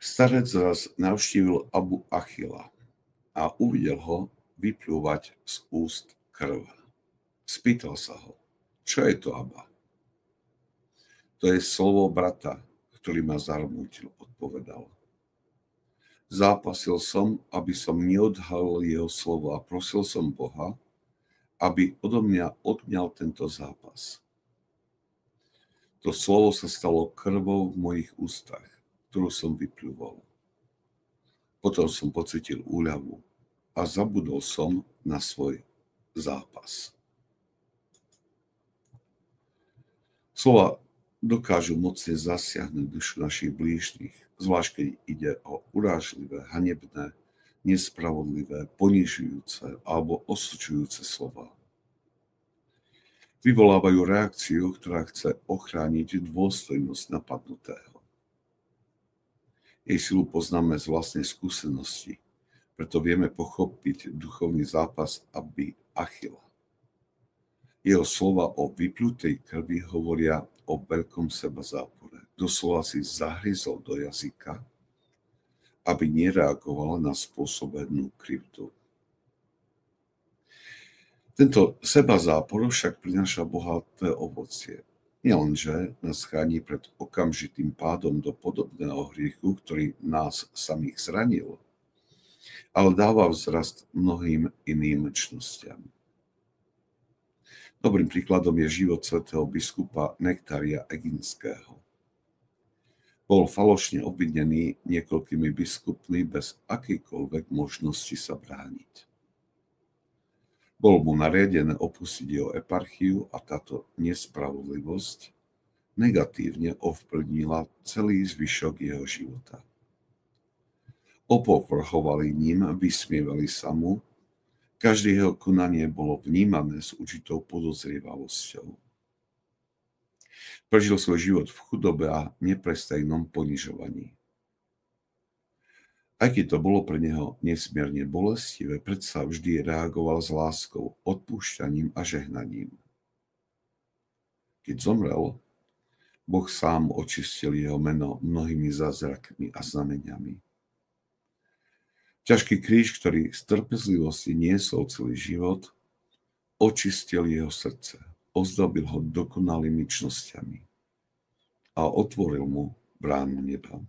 Starec raz navštívil Abu Achila a uvidel ho vyplúvať z úst krv. Spýtal sa ho, čo je to, Abba? To je slovo brata, ktorý ma zarmútil, odpovedal. Zápasil som, aby som neodhalil jeho slovo a prosil som Boha, aby odo mňa odňal tento zápas. To slovo sa stalo krvou v mojich ústach, ktorú som vypľúval. Potom som pocítil úľavu a zabudol som na svoj zápas. Slova dokážu mocne zasiahnuť dušu našich blížnych, zvlášť keď ide o urážlivé, hanebné, nespravodlivé, ponižujúce alebo osočujúce slova. Vyvolávajú reakciu, ktorá chce ochrániť dôstojnosť napadnutého. Jej silu poznáme z vlastnej skúsenosti, preto vieme pochopiť duchovný zápas Abu Achila. Jeho slova o vyplutej krvi hovoria o veľkom sebazápore. Doslova si zahryzol do jazyka, aby nereagoval na spôsobenú krivdu. Tento sebazápor však prináša bohaté ovocie. Nielenže nás chráni pred okamžitým pádom do podobného hriechu, ktorý nás samých zranil, ale dáva vzrast mnohým iným čnostiam. Dobrým príkladom je život svätého biskupa Nektária Eginského. Bol falošne obvinený niekoľkými biskupmi bez akejkoľvek možnosti sa brániť. Bolo mu nariadené opustiť jeho eparchiu a táto nespravodlivosť negatívne ovplyvnila celý zvyšok jeho života. Opovrhovali ním, vysmievali sa mu, každé jeho konanie bolo vnímané s určitou podozrievavosťou. Prežil svoj život v chudobe a neprestajnom ponižovaní. Aj keď to bolo pre neho nesmierne bolestivé, predsa vždy reagoval s láskou, odpúšťaním a žehnaním. Keď zomrel, Boh sám očistil jeho meno mnohými zázrakmi a znameniami. Ťažký kríž, ktorý z trpezlivosti niesol celý život, očistil jeho srdce, ozdobil ho dokonalými čnosťami a otvoril mu bránu neba.